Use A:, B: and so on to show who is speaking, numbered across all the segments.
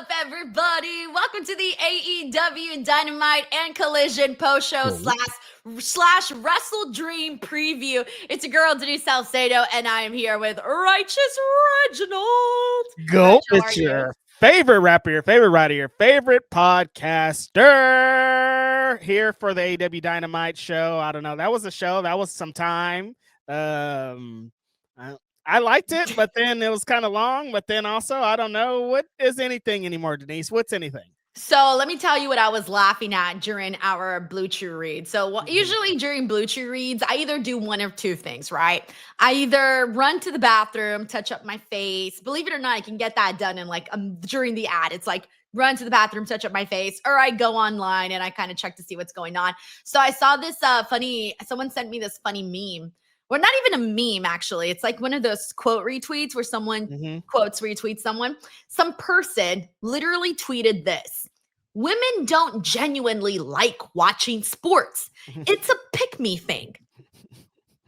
A: up, everybody? Welcome to the AEW Dynamite and Collision post-show slash Wrestledream preview. It's your girl, Denise Salcedo, and I am here with Righteous Reginald.
B: Go, it's your favorite rapper, your favorite writer, your favorite podcaster here for the AEW Dynamite show. I don't know. That was a show. That was some time. I liked it, but then it was kind of long. But then also, I don't know. What is anything anymore, Denise? What's anything?
A: So let me tell you what I was laughing at during our Blue Chew read. So usually during Blue Chew reads, I either do one of two things, right? I either run to the bathroom, touch up my face. Believe it or not, I can get that done in like during the ad. It's like run to the bathroom, touch up my face, or I go online and I kind of check to see what's going on. So I saw this someone sent me this funny meme. Well, not even a meme, actually. It's like one of those quote retweets where someone quotes retweets someone. Some person literally tweeted this: women don't genuinely like watching sports. It's a pick-me thing.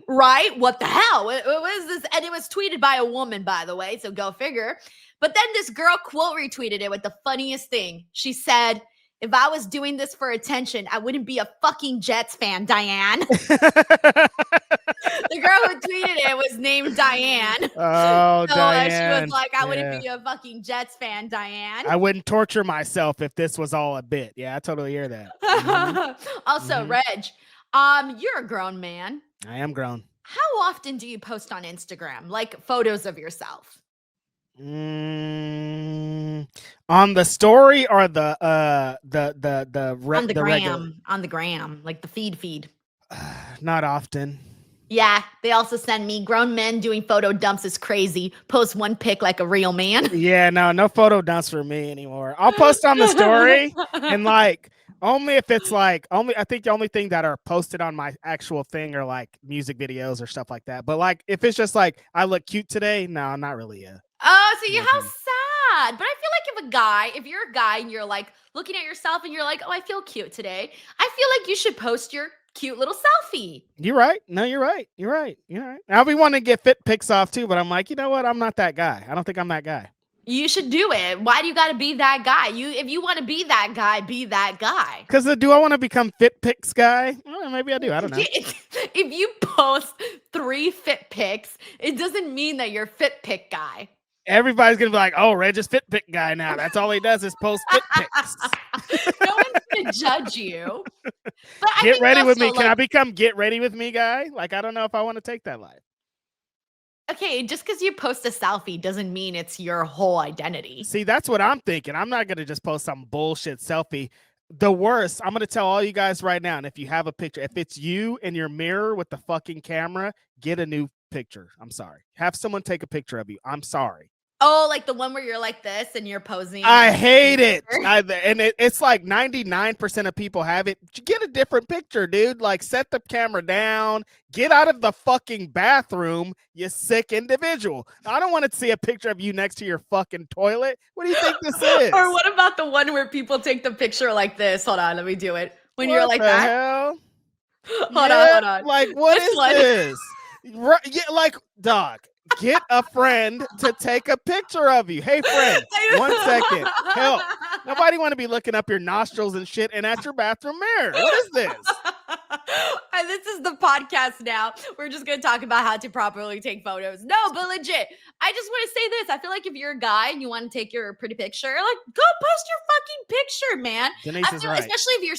A: Right? What the hell? What was this? And it was tweeted by a woman, by the way, so go figure. But then this girl quote retweeted it with the funniest thing. She said, "If I was doing this for attention, I wouldn't be a fucking Jets fan, Diane." The girl who tweeted it was named Diane.
B: Oh, so, Diane.
A: She was like, I wouldn't be a fucking Jets fan, Diane.
B: I wouldn't torture myself if this was all a bit. Yeah, I totally hear that.
A: Also, Reg, you're a grown man.
B: I am grown.
A: How often do you post on Instagram, like photos of yourself?
B: On the story or the
A: on the gram, like the feed.
B: Not often.
A: Yeah, they also send me grown men doing photo dumps is crazy. Post one pic like a real man.
B: Yeah, no photo dumps for me anymore. I'll post on the story and like only if it's like I think the only thing that are posted on my actual thing are like music videos or stuff like that. But like if it's just like I look cute today, no, not really.
A: Oh, so how sad. But I feel like if you're a guy and you're like looking at yourself and you're like, oh, I feel cute today, I feel like you should post your cute little selfie.
B: You're right. No, you're right. I'll be wanting to get fit pics off too, but I'm like, you know what? I'm not that guy. I don't think I'm that guy.
A: You should do it. Why do you got to be that guy? If you want to be that guy, be that guy.
B: Because do I want to become fit pics guy? Well, maybe I do. I don't know.
A: If you post 3 fit pics, it doesn't mean that you're fit pic guy.
B: Everybody's going to be like, oh, Reg is fit pic guy now. That's all he does is post fit pics.
A: No one's going to judge you. But
B: get ready with me. Can I become get ready with me guy? Like, I don't know if I want to take that life.
A: Okay, just because you post a selfie doesn't mean it's your whole identity.
B: See, that's what I'm thinking. I'm not going to just post some bullshit selfie. The worst, I'm going to tell all you guys right now, and if you have a picture, if it's you in your mirror with the fucking camera, get a new picture. I'm sorry. Have someone take a picture of you. I'm sorry.
A: Oh, like the one where you're like this and you're posing.
B: I hate it. It's like 99% of people have it. Get a different picture, dude. Like, set the camera down. Get out of the fucking bathroom, you sick individual. I don't want to see a picture of you next to your fucking toilet. What do you think this is?
A: Or what about the one where people take the picture like this? Hold on, let me do it. When you're like that.
B: Hell?
A: Hold on.
B: Like, what is this? Yeah, like, dog. Get a friend to take a picture of you. Hey, friend, 1 second. Help. Nobody want to be looking up your nostrils and shit and at your bathroom mirror. What is this?
A: And this is the podcast now. We're just going to talk about how to properly take photos. No, but legit, I just want to say this. I feel like if you're a guy and you want to take your pretty picture, like, go post your fucking picture, man.
B: Denise is right.
A: Especially if you're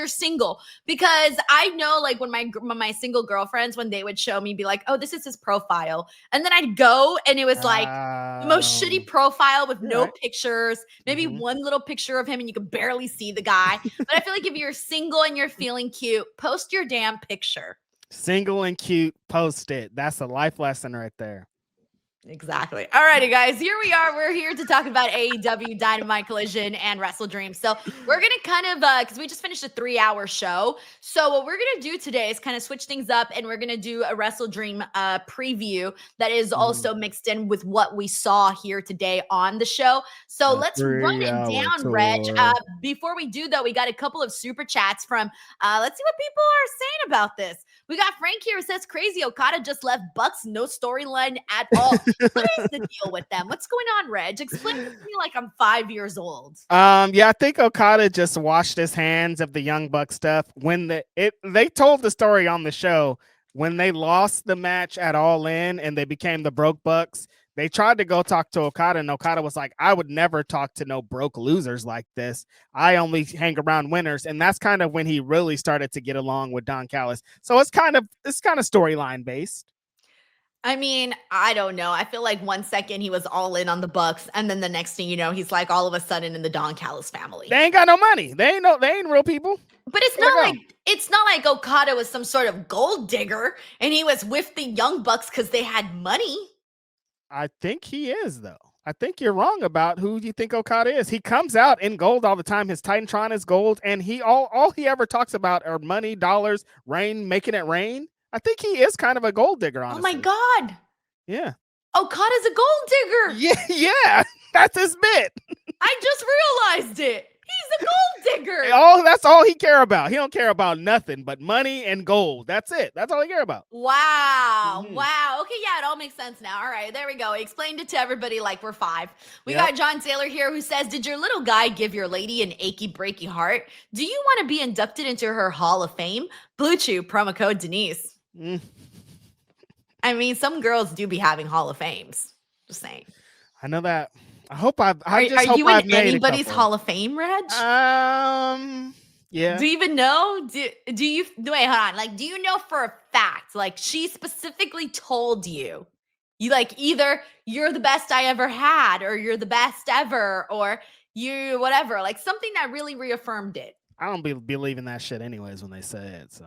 A: single. Because I know, like, when my single girlfriends, when they would show me, be like, oh, this is his profile. And then I'd go and it was like the most shitty profile with no pictures, maybe one little picture of him and you can barely see the guy. But I feel like if you're single and you're feeling cute, post your damn picture.
B: Single and cute, post it. That's a life lesson right there.
A: Exactly. All righty, guys. Here we are. We're here to talk about AEW Dynamite Collision and Wrestledream. So we're going to kind of, because we just finished a 3-hour show. So what we're going to do today is kind of switch things up, and we're going to do a Wrestledream preview that is also mixed in with what we saw here today on the show. So let's run it down, Reg. Before we do, though, we got a couple of super chats from, let's see what people are saying about this. We got Frank here who says, crazy, Okada just left Bucks, no storyline at all. What is the deal with them? What's going on, Reg? Explain it to me like I'm 5 years old.
B: Yeah, I think Okada just washed his hands of the Young Buck stuff. When they told the story on the show when they lost the match at All In and they became the Broke Bucks. They tried to go talk to Okada, and Okada was like, I would never talk to no broke losers like this. I only hang around winners. And that's kind of when he really started to get along with Don Callis. So it's kind of storyline based.
A: I mean, I don't know. I feel like 1 second he was all in on the Bucks, and then the next thing you know, he's like all of a sudden in the Don Callis family.
B: They ain't got no money. They ain't real people.
A: But it's not like Okada was some sort of gold digger and he was with the Young Bucks because they had money.
B: I think he is, though. I think you're wrong about who you think Okada is. He comes out in gold all the time. His Titantron is gold, and all he ever talks about are money, dollars, rain, making it rain. I think he is kind of a gold digger, honestly.
A: Oh my God.
B: Yeah.
A: Okada's a gold digger.
B: Yeah. That's his bit.
A: I just realized it. He's a gold digger.
B: That's all he care about. He don't care about nothing but money and gold. That's it. That's all he care about.
A: Wow. Mm-hmm. Wow. Okay, yeah, it all makes sense now. All right, there we go. He explained it to everybody like we're 5. We got John Taylor here who says, did your little guy give your lady an achy, breaky heart? Do you want to be inducted into her Hall of Fame? Blue Chew, promo code Denise. I mean, some girls do be having Hall of Fames. Just saying.
B: I know that. I hope I've.
A: Are you in anybody's Hall of Fame, Reg?
B: Yeah.
A: Do you even know? Do you wait? Hold on. Like, do you know for a fact? Like, she specifically told you, either you're the best I ever had, or you're the best ever, or you whatever. Like something that really reaffirmed it.
B: I don't believe in that shit anyways when they say it.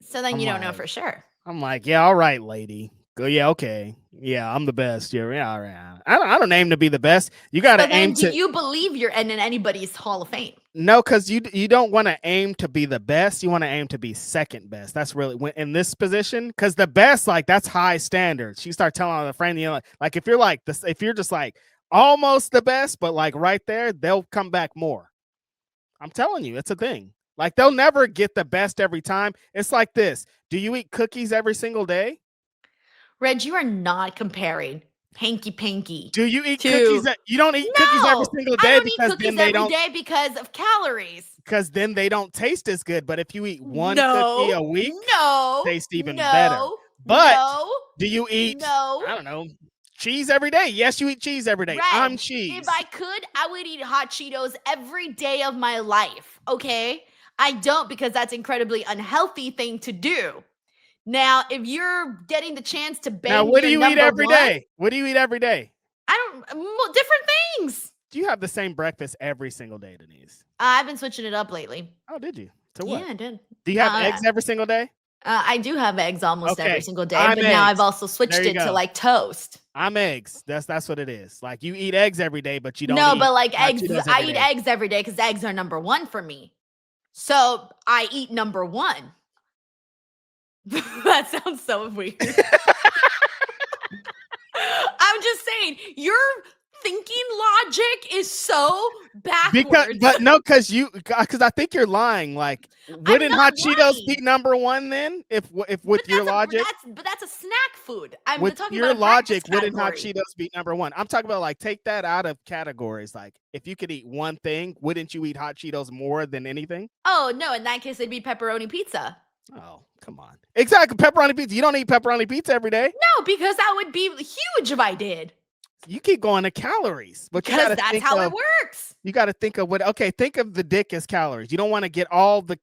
A: So then you don't know for sure.
B: I'm like, yeah, all right, lady. Go, yeah, okay. Yeah, I'm the best. Yeah, all right. I don't aim to be the best. You got to aim to.
A: Do you believe you're in anybody's Hall of Fame?
B: No, because you don't want to aim to be the best. You want to aim to be second best. That's really in this position, because the best, like, that's high standards. You start telling the friend, like if you're like this, if you're just like almost the best, but like right there, they'll come back more. I'm telling you, it's a thing. Like, they'll never get the best every time. It's like this. Do you eat cookies every single day?
A: Reg, you are not comparing hanky panky.
B: Do you eat cookies? You don't eat cookies every single day.
A: I don't eat cookies every day because of calories.
B: Because then they don't taste as good. But if you eat one cookie a week, taste even better. But do you eat, I don't know, cheese every day? Yes, you eat cheese every day.
A: Reg,
B: I'm cheese.
A: If I could, I would eat hot Cheetos every day of my life. Okay? I don't, because that's incredibly unhealthy thing to do. Now, if you're getting the chance to bang,
B: now what do you eat every day? What do you eat every day?
A: Different things.
B: Do you have the same breakfast every single day, Denise?
A: I've been switching it up lately.
B: Oh, did you? To what?
A: Yeah, I did.
B: Do you have eggs every single day?
A: I do have eggs almost every single day, but now I've also switched it to like toast.
B: I'm eggs. That's what it is. Like, you eat eggs every day, but you don't.
A: No, but like eggs, I eat eggs every day because eggs are number 1 for me. So I eat number 1. That sounds so weird. I'm just saying, your thinking logic is so backwards.
B: Because I think you're lying. Like, wouldn't hot Cheetos be number 1 then? If with your logic,
A: but that's a snack food. I'm
B: with
A: talking
B: your
A: about
B: logic, wouldn't hot Cheetos be number 1? I'm talking about, like, take that out of categories. Like, if you could eat one thing, wouldn't you eat hot Cheetos more than anything?
A: Oh no, in that case, it'd be pepperoni pizza.
B: Oh, come on. Exactly. Pepperoni pizza. You don't eat pepperoni pizza every day.
A: No, because that would be huge if I did.
B: You keep going to calories,
A: because that's how it works.
B: You got to think of think of the dick as calories. You don't want to get all the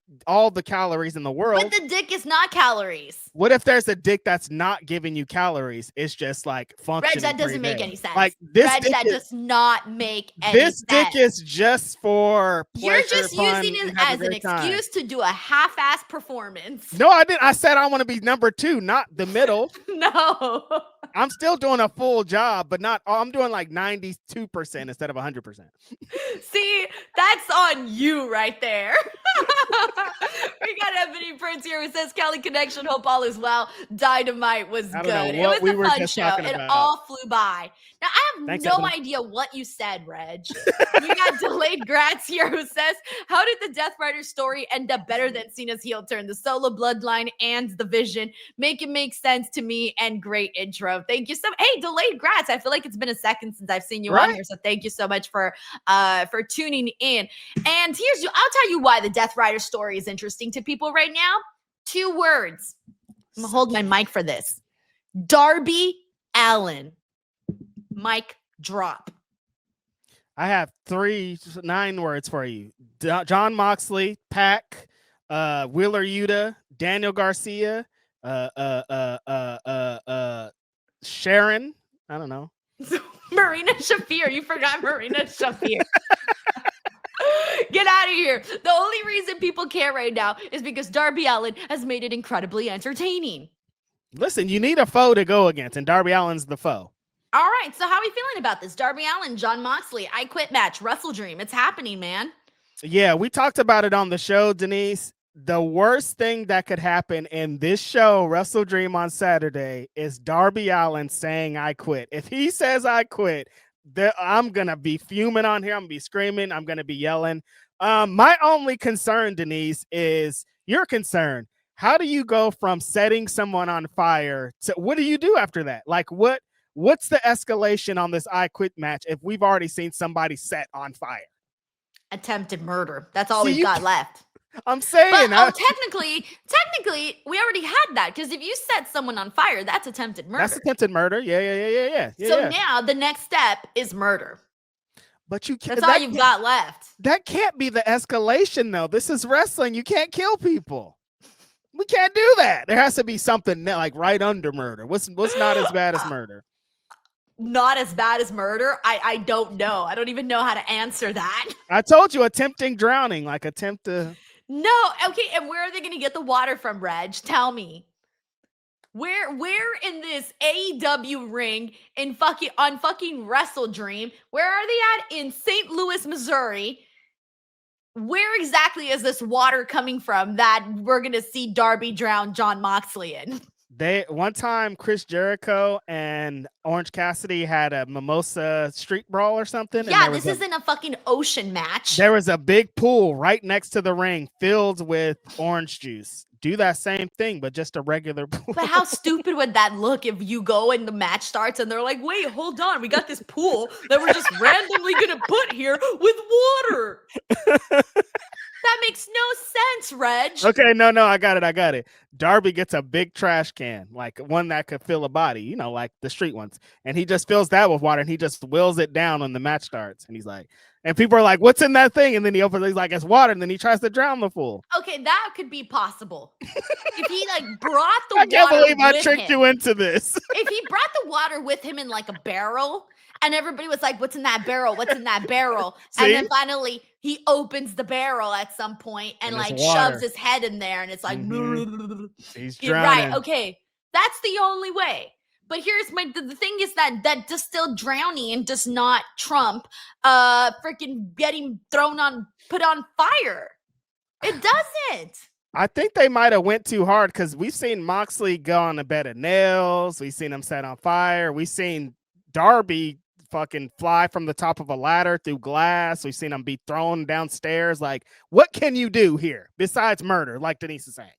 B: calories in the world.
A: But the dick is not calories.
B: What if there's a dick that's not giving you calories? It's just like functioning.
A: Reg, that doesn't make any sense.
B: Like, this
A: Reg, that does not make any sense.
B: This dick is just for pleasure.
A: You're just using it as an excuse to do a half-ass performance.
B: No, I didn't. I said I want to be number 2, not the middle.
A: No.
B: I'm still doing a full job, but I'm doing like 92% instead of 100%.
A: See, that's on you right there. We got Ebony Prince here who says, Cali Connection, hope all is as well. Dynamite was
B: I
A: good.
B: don't know
A: It
B: what
A: was
B: we
A: a
B: were
A: fun
B: just
A: show.
B: talking
A: It
B: about.
A: all flew by. Now, I have
B: Thanks,
A: no
B: Evelyn.
A: idea what you said, Reg. We got Delayed Grats here who says, how did the Death Rider story end up better than Cena's heel turn? The solo bloodline and the vision make it make sense to me, and great intro. Thank you so much. Hey, Delayed Grats. I feel like it's been a second since I've seen you on here, so thank you so much for tuning in. And I'll tell you why the Death Rider story is interesting to people right now. 2 words. I'm gonna hold my mic for this. Darby Allin. Mic drop.
B: I have 9 words for you. John Moxley, Pac, Wheeler Yuta, Daniel Garcia, Sharon. I don't know.
A: Marina Shafir. You forgot Marina Shafir. Get out of here. The only reason people care right now is because Darby Allin has made it incredibly entertaining.
B: Listen, you need a foe to go against, and Darby Allin's the foe.
A: All right, so how are we feeling about this? Darby Allin, John Moxley, I Quit match, Wrestledream. It's happening, man.
B: Yeah, we talked about it on the show, Denise. The worst thing that could happen in this show, Wrestledream on Saturday, is Darby Allin saying I quit. If he says I quit, I'm going to be fuming on here. I'm going to be screaming. I'm going to be yelling. My only concern, Denise, is your concern. How do you go from setting someone on fire to what do you do after that? Like what's the escalation on this I Quit match if we've already seen somebody set on fire?
A: Attempted murder. That's all we've got left.
B: I'm saying.
A: But, technically, we already had that, because if you set someone on fire, that's attempted murder.
B: That's attempted murder. Yeah.
A: So now the next step is murder.
B: But you can't.
A: That's all you've got left.
B: That can't be the escalation, though. This is wrestling. You can't kill people. We can't do that. There has to be something like right under murder. What's not as bad as murder?
A: Not as bad as murder? I don't know. I don't even know how to answer that.
B: I told you, attempting drowning, like attempt to.
A: No, okay. And where are they going to get the water from, Reg? Tell me. Where in this AEW ring on fucking Wrestledream? Where are they at? In St. Louis, Missouri. Where exactly is this water coming from that we're going to see Darby drown John Moxley in?
B: One time Chris Jericho and Orange Cassidy had a mimosa street brawl or something.
A: Yeah, this isn't a fucking ocean match.
B: There was a big pool right next to the ring filled with orange juice. Do that same thing, but just a regular pool.
A: But how stupid would that look if you go and the match starts and they're like, wait, hold on. We got this pool that we're just randomly going to put here with water. That makes no sense, Reg.
B: Okay, no, I got it. Darby gets a big trash can, like one that could fill a body, like the street ones. And he just fills that with water and he just wills it down when the match starts. And he's like, and people are like, what's in that thing? And then he opens it, he's like, it's water. And then he tries to drown the fool.
A: Okay, that could be possible. If he brought the water,
B: I can't believe I tricked you into this.
A: If he brought the water with him in like a barrel, and everybody was like, what's in that barrel? What's in that barrel? And then finally he opens the barrel at some point and shoves his head in there. And it's like,
B: he's
A: drowning. Right. Okay. That's the only way. But here's the thing is that distilled drowning does not trump freaking getting put on fire. It doesn't.
B: I think they might have went too hard because we've seen Moxley go on a bed of nails. We've seen him set on fire. We've seen Darby fucking fly from the top of a ladder through glass. We've seen him be thrown downstairs. Like, what can you do here besides murder, like Denise is saying?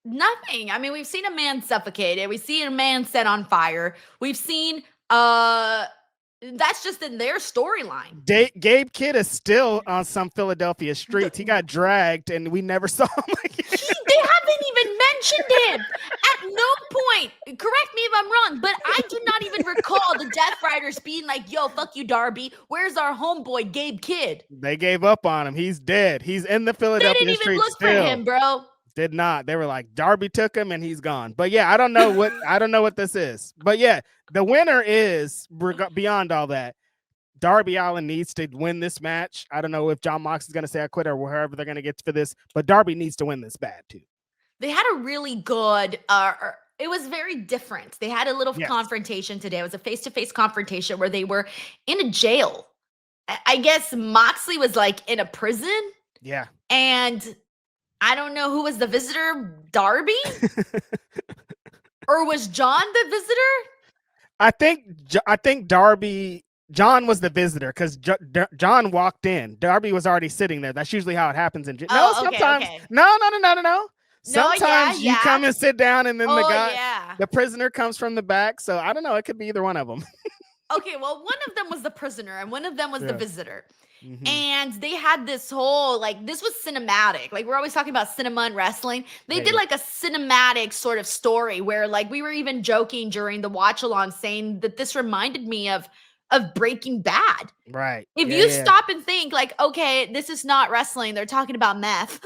A: Nothing. I mean, we've seen a man suffocated. We've seen a man set on fire. We've seen that's just in their storyline.
B: Gabe Kidd is still on some Philadelphia streets. He got dragged and we never saw him again.
A: They haven't even mentioned him. At no point, correct me if I'm wrong, but I do not even recall the Death Riders being like, yo, fuck you, Darby. Where's our homeboy, Gabe Kidd?
B: They gave up on him. He's dead. He's in the Philadelphia streets.
A: They didn't even look for him, bro.
B: Did not. They were like, Darby took him and he's gone. But yeah, I don't know what this is. But yeah, the winner is, beyond all that, Darby Allin needs to win this match. I don't know if John Mox is going to say I quit or wherever they're going to get for this, but Darby needs to win this bad too.
A: They had a really good, it was very different. They had a little confrontation today. It was a face-to-face confrontation where they were in a jail. I guess Moxley was like in a prison.
B: Yeah.
A: And I don't know who was the visitor, Darby? Or was John the visitor?
B: I think John was the visitor because John walked in. Darby was already sitting there. That's usually how it happens in. No,
A: Oh, okay,
B: sometimes
A: okay.
B: no.
A: No, yeah,
B: Sometimes you
A: yeah.
B: come and sit down, and then
A: Oh, yeah.
B: the prisoner comes from the back. So I don't know. It could be either one of them.
A: Okay, well, one of them was the prisoner and one of them was the
B: Yeah.
A: visitor.
B: Mm-hmm.
A: And they had this whole, like, this was cinematic. Like, we're always talking about cinema and wrestling. They did
B: Hey,
A: like a cinematic sort of story where, like, we were even joking during the watch along saying that this reminded me of Breaking Bad.
B: right.
A: If
B: Yeah,
A: you
B: yeah.
A: stop and think, like, okay, this is not wrestling, they're talking about meth,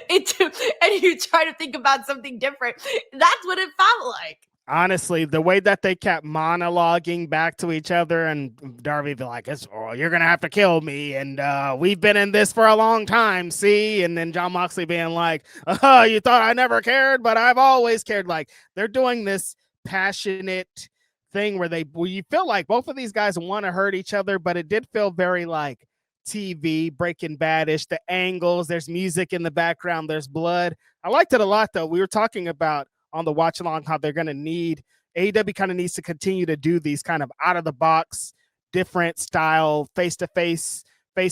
A: and you try to think about something different, that's what it felt like.
B: Honestly, the way that they kept monologuing back to each other, and Darby be like, "Oh, you're gonna have to kill me," and we've been in this for a long time, see? And then John Moxley being like, "Oh, you thought I never cared, but I've always cared." Like they're doing this passionate thing where you feel like both of these guys want to hurt each other, but it did feel very like TV Breaking Badish. The angles, there's music in the background, there's blood. I liked it a lot, though. We were talking about on the watch along how they're going to need AEW kind of needs to continue to do these kind of out of the box, different style face to face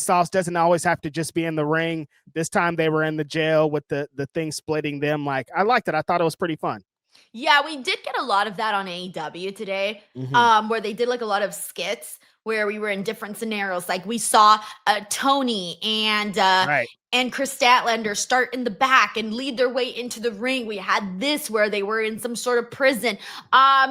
B: offs. Doesn't always have to just be in the ring. This time they were in the jail with the thing splitting them. Like I liked it. I thought it was pretty fun.
A: Yeah, we did get a lot of that on AEW today,
B: Mm-hmm.
A: where they did like a lot of skits where we were in different scenarios. Like we saw Tony
B: Right.
A: and Chris Statlander start in the back and lead their way into the ring. We had this where they were in some sort of prison.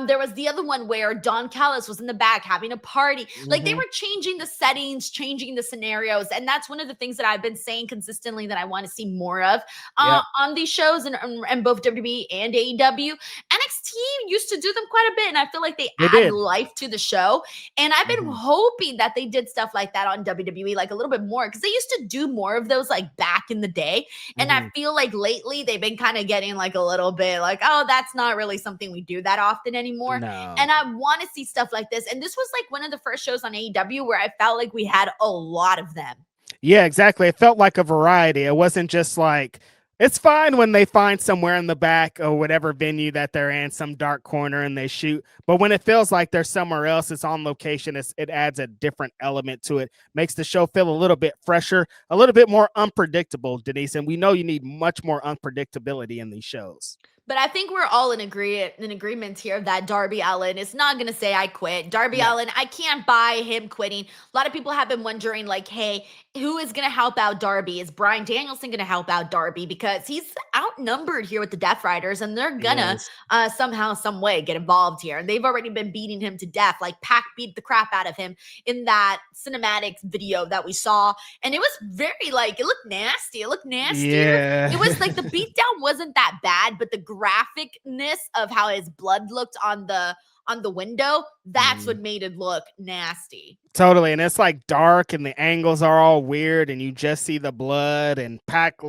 A: There was the other one where Don Callis was in the back having a party. Like they
B: Mm-hmm.
A: were changing the settings, changing the scenarios, and that's one of the things that I've been saying consistently that I want to see more of
B: Yep.
A: on these shows and both WWE and AEW. NXT used to do them quite a bit, and I feel like they
B: They
A: add
B: did.
A: life to the show. And I've been
B: Mm-hmm.
A: hoping that they did stuff like that on WWE, like a little bit more, because they used to do more of those like back in the day. And I
B: Mm-hmm.
A: feel like lately they've been kind of getting like a little bit like, oh, that's not really something we do that often anymore.
B: No.
A: And I want to see stuff like this. And this was like one of the first shows on AEW where I felt like we had a lot of them.
B: Yeah, exactly. It felt like a variety. It wasn't just like it's fine when they find somewhere in the back or whatever venue that they're in, some dark corner, and they shoot. But when it feels like they're somewhere else, it's on location. It adds a different element to it, makes the show feel a little bit fresher, a little bit more unpredictable, Denise. And we know you need much more unpredictability in these shows.
A: But I think we're all in agreement here that Darby Allin is not going to say I quit. Darby
B: No.
A: Allin, I can't buy him quitting. A lot of people have been wondering, like, hey, who is going to help out Darby? Is Bryan Danielson going to help out Darby? Because he's outnumbered here with the Death Riders, and they're
B: He
A: gonna
B: is.
A: somehow, some way get involved here. And they've already been beating him to death. Like Pac beat the crap out of him in that cinematic video that we saw, and it was very like it looked nasty. It looked nastier.
B: Yeah.
A: It was like the beatdown wasn't that bad, but the graphicness of how his blood looked on the window, that's what made it look nasty.
B: Totally. And it's like dark and the angles are all weird and you just see the blood. And Pac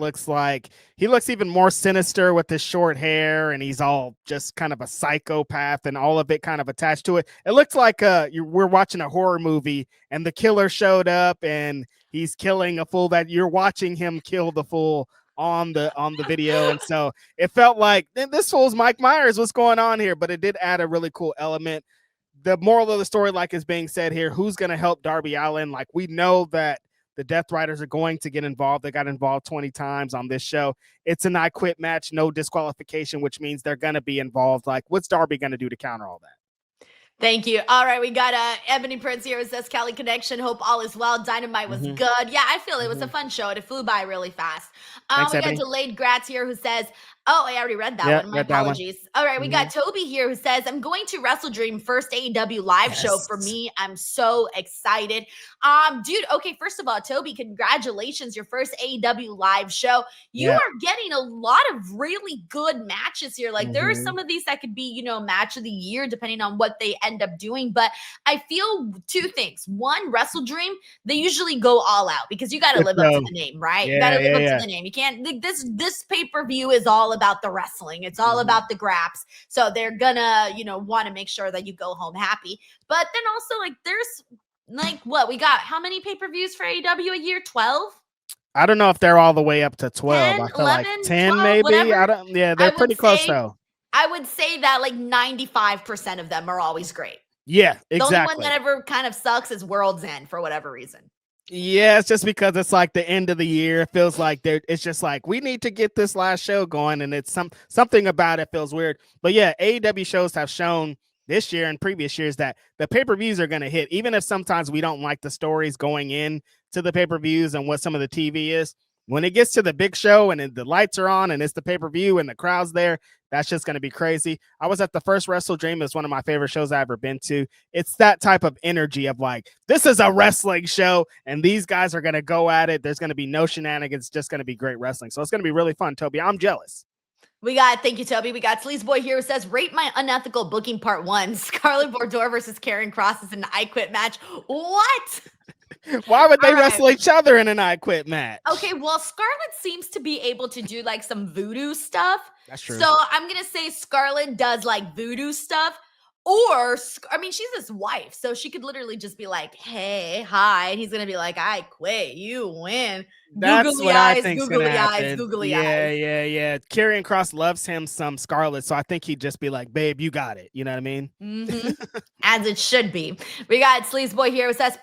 B: he looks even more sinister with his short hair and he's all just kind of a psychopath and all of it kind of attached to it. It looks like we're watching a horror movie and the killer showed up and he's killing a fool that you're watching him kill the fool on the video. And so it felt like this fool's Mike Myers. What's going on here? But it did add a really cool element. The moral of the story, like is being said here, who's going to help Darby Allin? Like we know that the Death Riders are going to get involved. They got involved 20 times on this show. It's an I quit match, no disqualification, which means they're going to be involved. Like what's Darby going to do to counter all that?
A: Thank you. All right, we got Ebony Prince here who says Cali Connection. Hope all is well. Dynamite was good. Yeah, I feel it was a fun show. It flew by really fast.
B: Thanks,
A: We got
B: Ebony.
A: Delayed Gratz here who says, oh, I already read that
B: Yeah,
A: one. My
B: read that one.
A: apologies. All right, we got Toby here who says, I'm going to WrestleDream first AEW live show for me. I'm so excited. Dude, okay, first of all, Toby, congratulations. Your first AEW live show. You
B: Yeah.
A: are getting a lot of really good matches here. Like there are some of these that could be, match of the year depending on what they end up doing. But I feel two things. One, WrestleDream, they usually go all out because you got to live up to the name, right? You got to live up to the name. You can't, this pay-per-view is all about the wrestling. It's all about the graps. So they're gonna, want to make sure that you go home happy. But then also like there's like what we got, how many pay-per-views for AEW a year? 12?
B: I don't know if they're all the way up to 12.
A: 10,
B: I feel like
A: 11,
B: 10
A: 12,
B: maybe.
A: whatever.
B: Yeah,
A: I
B: they're
A: would
B: pretty close
A: say
B: though.
A: I would say that like 95% of them are always great.
B: Yeah,
A: The only one
B: exactly.
A: that ever kind of sucks is World's End for whatever reason.
B: Yeah, it's just because it's like the end of the year. It feels like it's just like we need to get this last show going, and it's something about it feels weird. But yeah, AEW shows have shown this year and previous years that the pay-per-views are going to hit, even if sometimes we don't like the stories going in to the pay-per-views and what some of the TV is. When it gets to the big show and the lights are on and it's the pay-per-view and the crowd's there, that's just going to be crazy. I was at the first Wrestledream. It's one of my favorite shows I've ever been to. It's that type of energy of like, this is a wrestling show and these guys are going to go at it. There's going to be no shenanigans. It's just going to be great wrestling. So it's going to be really fun, Toby. I'm jealous.
A: Thank you, Toby. We got Sleazeboy here who says, rate my unethical booking part 1. Scarlett Bordeaux versus Karen Cross is an I Quit match. What?
B: Why would they wrestle each other in an I Quit match?
A: Okay, well, Scarlett seems to be able to do like some voodoo stuff.
B: That's true.
A: So I'm going to say Scarlett does like voodoo stuff. Or, I mean, she's his wife, so she could literally just be like, hey, hi. And he's going to be like, I quit, you win.
B: That's
A: googly
B: what
A: eyes,
B: I think's
A: googly
B: gonna
A: eyes,
B: happen.
A: googly eyes.
B: Yeah. Karrion Kross loves him some Scarlett, so I think he'd just be like, babe, you got it. You know what I mean?
A: Mm-hmm. As it should be. We got Sleazeboy here who says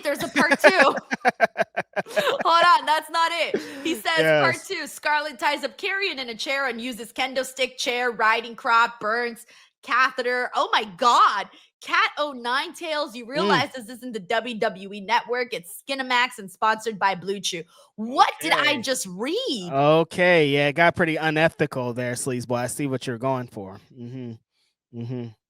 A: there's a part 2. Hold on, that's not it. He says part 2, Scarlett ties up Karrion in a chair and uses kendo stick, chair, riding crop, burns, catheter. Oh my God. Cat O9 Tails, you realize this isn't the WWE network. It's Skinamax and sponsored by Blue Chew. What did I just read?
B: Okay, yeah, it got pretty unethical there, Sleazeboy. I see what you're going for.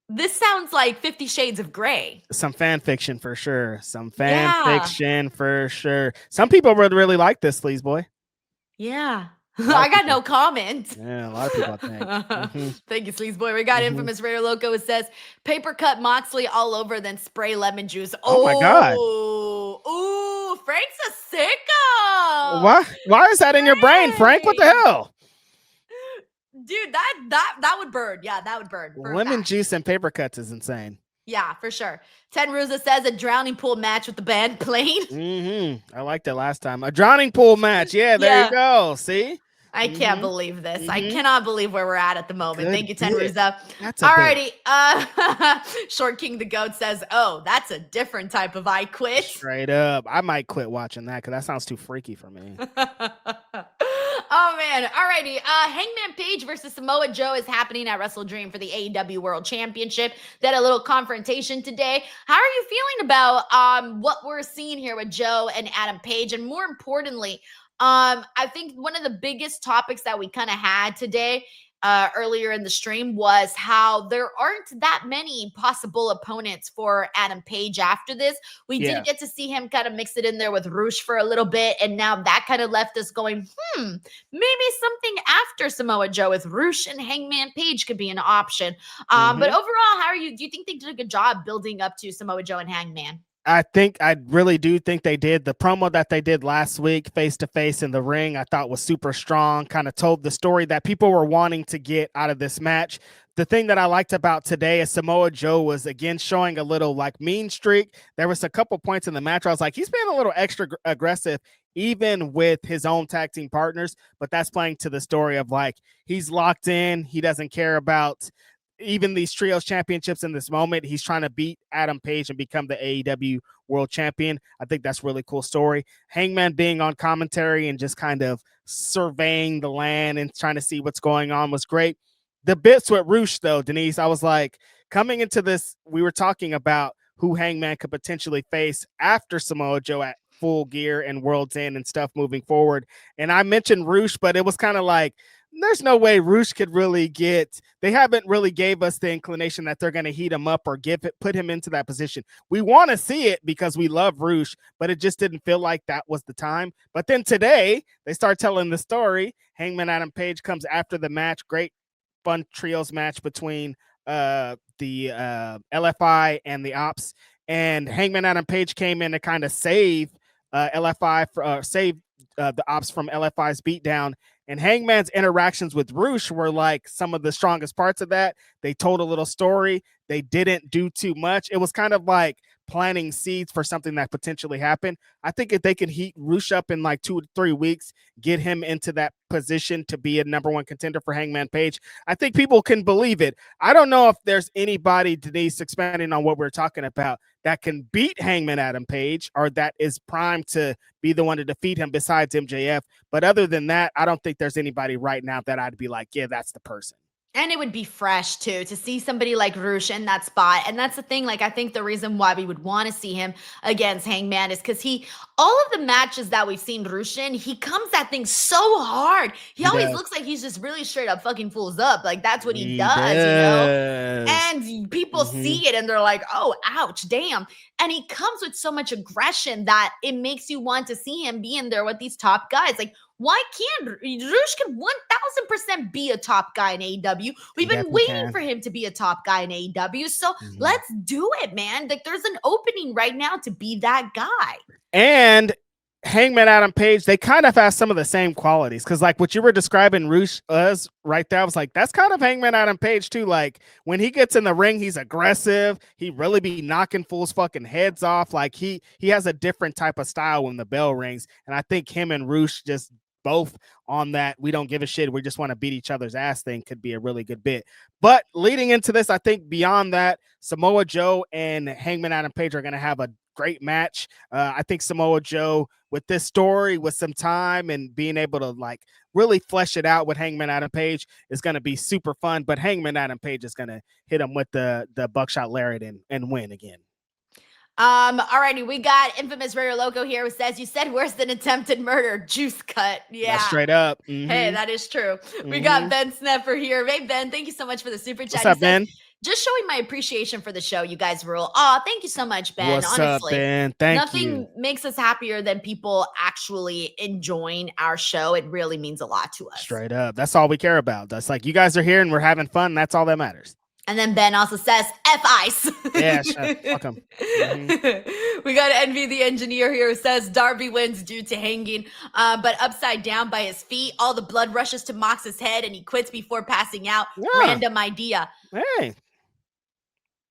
A: This sounds like 50 Shades of Grey.
B: Some fan fiction for sure. Some fiction for sure. Some people would really like this, Sleazeboy.
A: Yeah. I got no comment.
B: Yeah, a lot of people think.
A: Thank you, Sleazeboy. We got Infamous Rare Loco. It says, paper cut Moxley all over, then spray lemon juice.
B: Oh my God.
A: Ooh, Frank's a sicko.
B: Why is that in your brain, Frank? What the hell?
A: Dude, that would burn. Yeah, that would burn.
B: Lemon juice and paper cuts is insane.
A: Yeah, for sure. Ten Ruza says a drowning pool match with the band playing.
B: I liked it last time. A drowning pool match. Yeah, there you go. See?
A: I can't believe this. I cannot believe where we're at the moment. Thank you, Ten Ruza.
B: That's
A: alrighty. Short King the Goat says, oh, that's a different type of I Quit.
B: Straight up. I might quit watching that because that sounds too freaky for me.
A: Oh, man. Alrighty. Hangman Page versus Samoa Joe is happening at Wrestledream for the AEW World Championship. They had a little confrontation today. How are you feeling about what we're seeing here with Joe and Adam Page? And more importantly, I think one of the biggest topics that we kind of had today earlier in the stream was how there aren't that many possible opponents for Adam Page after this. We did get to see him kind of mix it in there with Roosh for a little bit, and now that kind of left us going, maybe something after Samoa Joe with Roosh and Hangman Page could be an option. But overall, do you think they did a good job building up to Samoa Joe and Hangman?
B: I really do think they did. The promo that they did last week, face to face in the ring, I thought was super strong, kind of told the story that people were wanting to get out of this match. The thing that I liked about today is Samoa Joe was again showing a little like mean streak. There was a couple points in the match where I was like, he's being a little extra aggressive, even with his own tag team partners. But that's playing to the story of like, he's locked in. He doesn't care about even these trios championships in this moment. He's trying to beat Adam Page and become the AEW world champion. I think that's a really cool story. Hangman being on commentary and just kind of surveying the land and trying to see what's going on was great. The bits with Roosh though, Denise, I was like, coming into this, we were talking about who Hangman could potentially face after Samoa Joe at Full Gear and World's End and stuff moving forward. And I mentioned Roosh, but it was kind of like, there's no way Roosh could really they haven't really gave us the inclination that they're going to heat him up or put him into that position. We want to see it because we love Roosh, but it just didn't feel like that was the time. But then today they start telling the story. Hangman Adam Page comes after the match. Great fun trios match between the LFI and the Ops, and Hangman Adam Page came in to kind of save LFI save the Ops from LFI's beatdown. And Hangman's interactions with Roosh were like some of the strongest parts of that. They told a little story. They didn't do too much. It was kind of like planting seeds for something that potentially happened. I think if they can heat Roosh up in like 2 to 3 weeks, get him into that position to be a number one contender for Hangman Page, I think people can believe it. I don't know if there's anybody, Denise, expanding on what we're talking about, that can beat Hangman Adam Page or that is primed to be the one to defeat him besides MJF. But other than that, I don't think there's anybody right now that I'd be like, yeah, that's the person.
A: And it would be fresh too to see somebody like Roosh in that spot. And that's the thing. Like, I think the reason why we would want to see him against Hangman is because all of the matches that we've seen Roosh in, he comes at things so hard. He always looks like he's just really straight up fucking fools up. Like, that's what he does, you know? And people see it and they're like, oh, ouch, damn. And he comes with so much aggression that it makes you want to see him be in there with these top guys. Like, why can't Roosh can 1000% be a top guy in AEW? We've been waiting for him to be a top guy in AEW. So let's do it, man. Like, there's an opening right now to be that guy.
B: And Hangman Adam Page, they kind of have some of the same qualities. Because like what you were describing Roosh as right there, I was like, that's kind of Hangman Adam Page too. Like when he gets in the ring, he's aggressive. He really be knocking fools fucking heads off. Like he has a different type of style when the bell rings. And I think him and Roosh just both on that we don't give a shit, we just want to beat each other's ass thing could be a really good bit. But leading into this, I think beyond that, Samoa Joe and Hangman Adam Page are going to have a great match. I think Samoa Joe, with this story, with some time and being able to like really flesh it out with Hangman Adam Page, is going to be super fun. But Hangman Adam Page is going to hit him with the buckshot lariat and win again.
A: Alrighty, we got Infamous Rare Loco here who says, you said worse than attempted murder, juice cut. Yeah.
B: That's straight up.
A: Hey, that is true. We got Ben Sneffer here. Hey, Ben, thank you so much for the super chat.
B: What's up, Ben?
A: Just showing my appreciation for the show. You guys rule. Oh, thank you so much, Ben.
B: What's
A: honestly,
B: up, Ben? Thank you.
A: Nothing makes us happier than people actually enjoying our show. It really means a lot to us.
B: Straight up. That's all we care about. That's like, you guys are here and we're having fun. That's all that matters.
A: And then Ben also says, F ice.
B: Yeah, sure. Welcome.
A: We got Envy the Engineer here who says Darby wins due to hanging, but upside down by his feet. All the blood rushes to Mox's head and he quits before passing out. Yeah. Random idea.
B: Hey.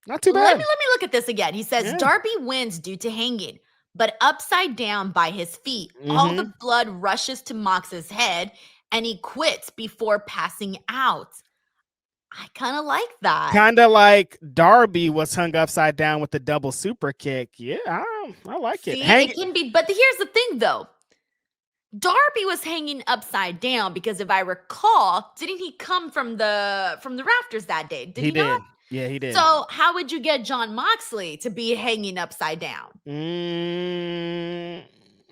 B: Not too bad.
A: Let me look at this again. He says Darby wins due to hanging, but upside down by his feet. All the blood rushes to Mox's head and he quits before passing out. I kind of like that.
B: Kind of like Darby was hung upside down with the double super kick. Yeah, I like it.
A: It can be, but here's the thing though. Darby was hanging upside down because if I recall, didn't he come from the rafters that day? Did he not?
B: Yeah, he did.
A: So how would you get Jon Moxley to be hanging upside down?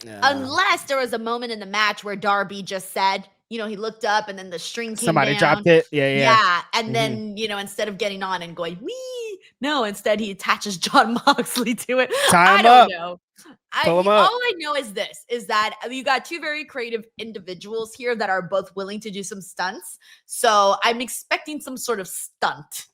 A: Unless there was a moment in the match where Darby just said, he looked up and then the string came
B: Somebody
A: down.
B: dropped it. Yeah.
A: And then, instead of getting on and going, wee, no, instead he attaches Jon Moxley to it. I don't know. All I know is this, is that you got two very creative individuals here that are both willing to do some stunts. So I'm expecting some sort of stunt.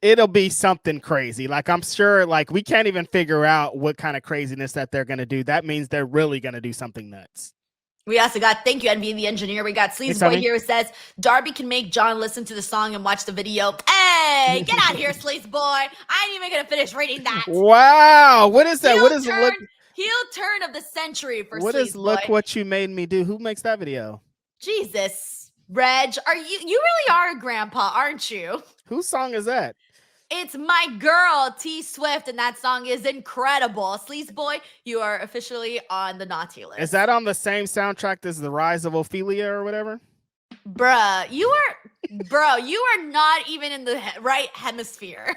B: It'll be something crazy. Like, I'm sure, like, we can't even figure out what kind of craziness that they're going to do. That means they're really going to do something nuts.
A: We also got, thank you, Envy the Engineer. We got Sleaze Boy here who says, Darby can make John listen to the song and watch the video. Hey, get out here, Sleaze Boy. I ain't even going to finish reading that.
B: What is that? What is
A: heel turn of the century for Sleaze Boy.
B: What is Look What You Made Me Do? Who makes that video?
A: Jesus, Reg, you really are a grandpa, aren't you?
B: Whose song is that?
A: It's my girl, T Swift, and that song is incredible. Sleaze Boy, you are officially on the naughty list.
B: Is that on the same soundtrack as The Rise of Ophelia or whatever?
A: Bruh, you are not even in the right hemisphere.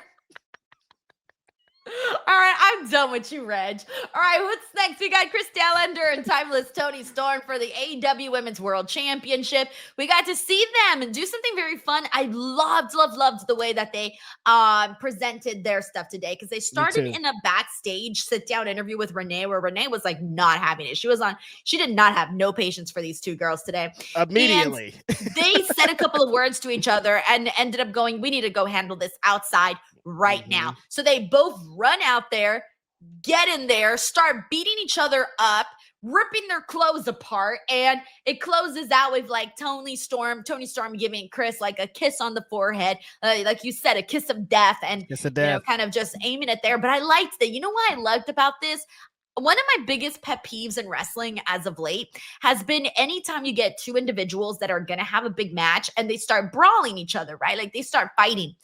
A: All right, I'm done with you, Reg. All right, what's next? We got Chris Dallender and Timeless Tony Storm for the AEW Women's World Championship. We got to see them and do something very fun. I loved the way that they presented their stuff today, because they started in a backstage sit-down interview with Renee, where Renee was like not having it. She did not have no patience for these two girls today.
B: Immediately.
A: They said a couple of words to each other and ended up going, we need to go handle this outside right now. So they both run out there, get in there, start beating each other up. ripping their clothes apart, and it closes out with like Tony Storm giving Chris like a kiss on the forehead, like you said, a kiss of death, and
B: Kiss of death.
A: kind of just aiming it there. But I liked it. You know what I liked about this? One of my biggest pet peeves in wrestling as of late has been anytime you get two individuals that are going to have a big match and they start brawling each other, right? Like they start fighting.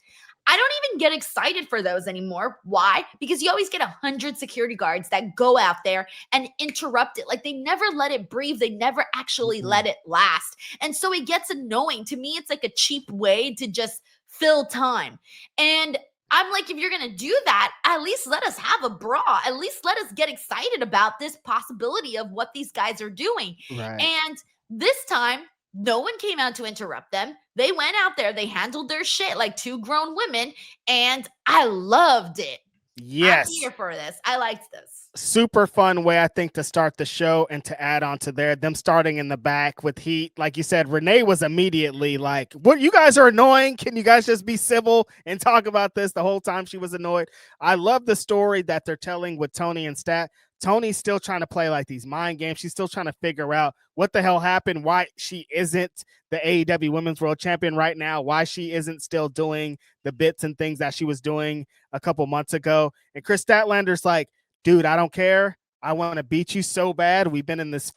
A: I don't even get excited for those anymore. Why? Because you always get 100 security guards that go out there and interrupt it. Like they never let it breathe. They never actually let it last. And so it gets annoying. To me, it's like a cheap way to just fill time. And I'm like, if you're going to do that, at least let us have a brawl. At least let us get excited about this possibility of what these guys are doing.
B: Right.
A: And this time, no one came out to interrupt them. They went out there, they handled their shit like two grown women, and I loved it.
B: Yes.
A: I'm here for this. I liked this.
B: Super fun way, I think, to start the show, and to add on to them starting in the back with heat. Like you said, Renee was immediately like, what, you guys are annoying. Can you guys just be civil and talk about this? The whole time she was annoyed. I love the story that they're telling with Tony and Stat. Tony's still trying to play like these mind games. She's still trying to figure out what the hell happened, why she isn't the AEW Women's World Champion right now, why she isn't still doing the bits and things that she was doing a couple months ago. And Chris Statlander's like, dude, I don't care. I want to beat you so bad. We've been in this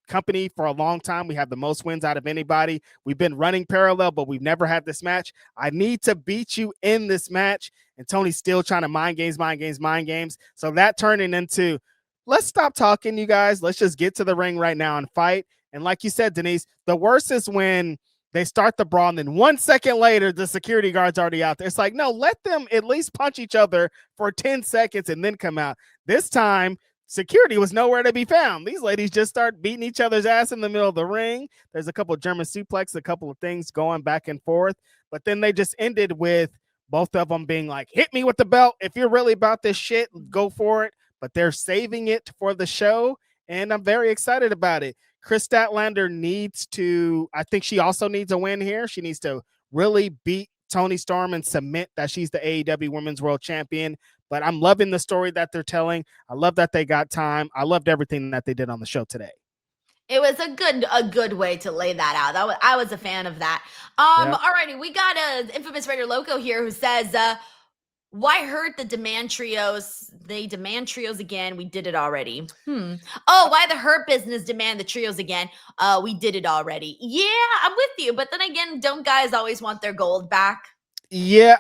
B: company for a long time. We have the most wins out of anybody. We've been running parallel, but we've never had this match. I need to beat you in this match. And Tony's still trying to mind games. So that turning into, let's stop talking, you guys. Let's just get to the ring right now and fight. And like you said, Denise, the worst is when they start the brawl, and then 1 second later, the security guard's already out there. It's like, no, let them at least punch each other for 10 seconds and then come out. This time, security was nowhere to be found. These ladies just start beating each other's ass in the middle of the ring. There's a couple of German suplexes, a couple of things going back and forth. But then they just ended with both of them being like, hit me with the belt. If you're really about this shit, go for it. But they're saving it for the show, and I'm very excited about it. Chris Statlander needs to, I think she also needs a win here. She needs to really beat Tony Storm and submit that she's the AEW Women's World Champion. But I'm loving the story that they're telling. I love that they got time. I loved everything that they did on the show today.
A: It was a good way to lay that out. I was a fan of that.
B: Yep.
A: Alrighty, we got a infamous Raider Loco here who says, why hurt the demand trios? They demand trios again. We did it already. Oh, why the hurt business demand the trios again? We did it already. Yeah, I'm with you. But then again, don't guys always want their gold back?
B: Yeah,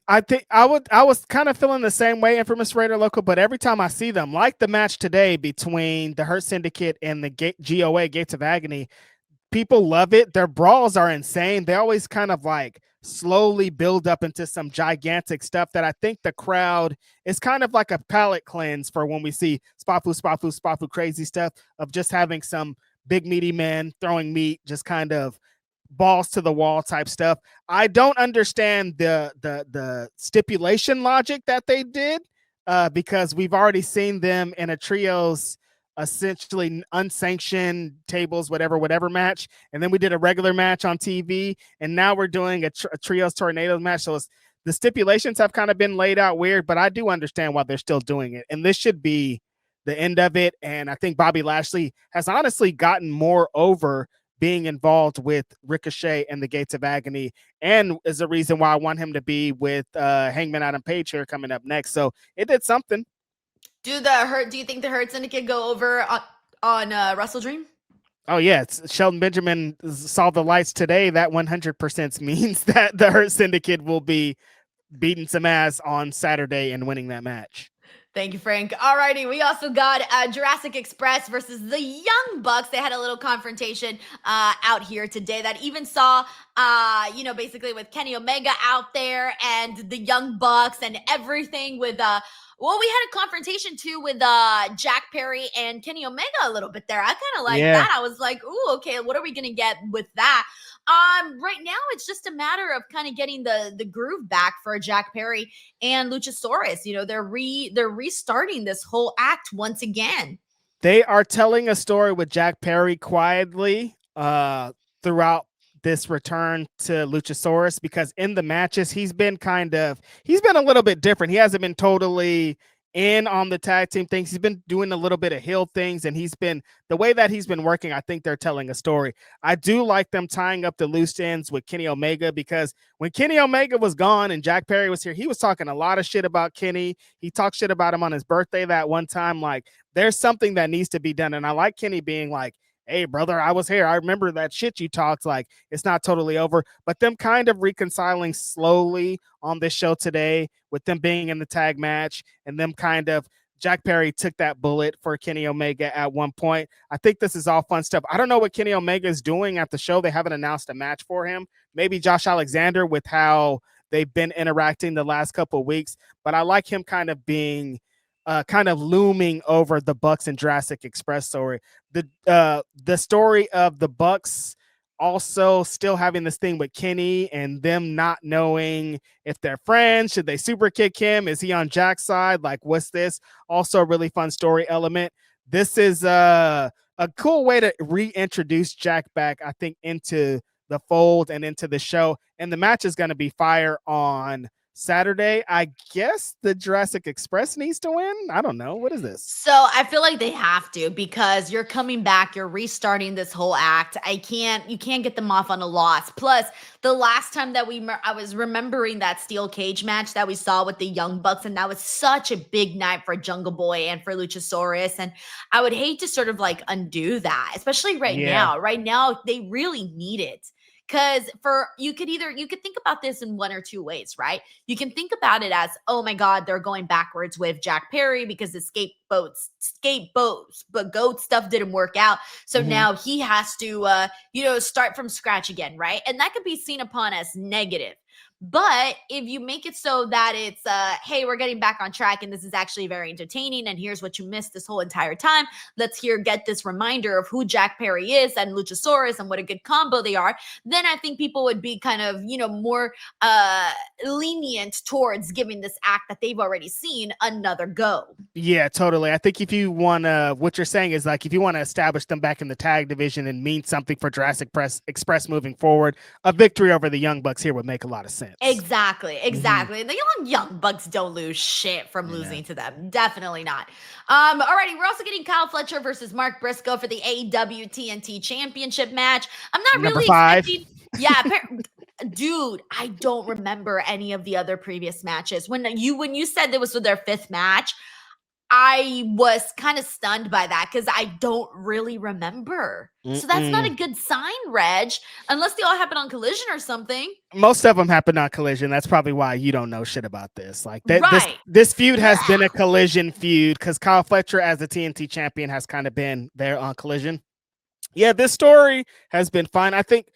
B: I think I was kind of feeling the same way, Infamous Raider Local, but every time I see them, like the match today between the Hurt Syndicate and the GOA, Gates of Agony, people love it. Their brawls are insane. They always kind of like slowly build up into some gigantic stuff that I think the crowd is kind of like a palate cleanse for when we see Spafu crazy stuff of just having some big meaty men throwing meat, just kind of balls to the wall type stuff. I don't understand the stipulation logic that they did, because we've already seen them in a trios essentially unsanctioned tables, whatever match. And then we did a regular match on TV, and now we're doing a trios tornadoes match. So the stipulations have kind of been laid out weird, but I do understand why they're still doing it. And this should be the end of it. And I think Bobby Lashley has honestly gotten more over being involved with Ricochet and the Gates of Agony, and is a reason why I want him to be with Hangman Adam Page here coming up next. So it did something.
A: Do you think the Hurt Syndicate go over on Wrestledream?
B: Oh yeah, Sheldon Benjamin saw the lights today. That 100% means that the Hurt Syndicate will be beating some ass on Saturday and winning that match.
A: Thank you, Frank. Alrighty, we also got Jurassic Express versus the Young Bucks. They had a little confrontation out here today that even saw, basically with Kenny Omega out there and the Young Bucks and everything with, we had a confrontation too with Jack Perry and Kenny Omega a little bit there. I kind of like that. I was like, ooh, okay, what are we going to get with that? Right now, it's just a matter of kind of getting the groove back for Jack Perry and Luchasaurus. They're restarting this whole act once again.
B: They are telling a story with Jack Perry quietly throughout this return to Luchasaurus, because in the matches he's been a little bit different. He hasn't been totally in on the tag team things. He's been doing a little bit of heel things, and the way that he's been working, I think they're telling a story. I do like them tying up the loose ends with Kenny Omega, because when Kenny Omega was gone and Jack Perry was here, he was talking a lot of shit about Kenny. He talked shit about him on his birthday that one time. Like, there's something that needs to be done. And I like Kenny being like, hey, brother, I was here. I remember that shit you talked. Like, it's not totally over. But them kind of reconciling slowly on this show today, with them being in the tag match, and them kind of, Jack Perry took that bullet for Kenny Omega at one point. I think this is all fun stuff. I don't know what Kenny Omega is doing at the show. They haven't announced a match for him. Maybe Josh Alexander, with how they've been interacting the last couple of weeks. But I like him kind of being kind of looming over the Bucks and Jurassic Express story. The story of the Bucks also still having this thing with Kenny and them not knowing if they're friends. Should they super kick him? Is he on Jack's side? Like, what's this? Also a really fun story element. This is a cool way to reintroduce Jack back, I think, into the fold and into the show. And the match is going to be fire on Saturday. I guess the Jurassic Express needs to win. I don't know. What is this?
A: So I feel like they have to, because you're coming back, you're restarting this whole act. You can't get them off on a loss. Plus, the last time that I was remembering that steel cage match that we saw with the Young Bucks, and that was such a big night for Jungle Boy and for Luchasaurus. And I would hate to sort of like undo that, especially right now. Right now, they really need it. Because you could think about this in one or two ways, right? You can think about it as, oh my God, they're going backwards with Jack Perry because the scapegoat stuff didn't work out. So now he has to, start from scratch again, right? And that could be seen upon as negative. But if you make it so that it's, hey, we're getting back on track and this is actually very entertaining, and here's what you missed this whole entire time. Let's get this reminder of who Jack Perry is and Luchasaurus and what a good combo they are. Then I think people would be kind of, more lenient towards giving this act that they've already seen another go.
B: Yeah, totally. I think if you want to, what you're saying is, like, if you want to establish them back in the tag division and mean something for Jurassic Express moving forward, a victory over the Young Bucks here would make a lot of sense.
A: Exactly. The young Bucks don't lose shit from losing to them. Definitely not. Alrighty, we're also getting Kyle Fletcher versus Mark Briscoe for the AEW TNT Championship match. I'm not
B: Number
A: really
B: 5.
A: expecting. Yeah, dude, I don't remember any of the other previous matches. When you said it was their 5th match, I was kind of stunned by that because I don't really remember. So that's not a good sign, Reg, unless they all happen on Collision or something.
B: Most of them happen on Collision. That's probably why you don't know shit about this. Like,
A: right.
B: this feud has been a Collision feud, because Kyle Fletcher as the TNT champion has kind of been there on Collision. Yeah, this story has been fun. I think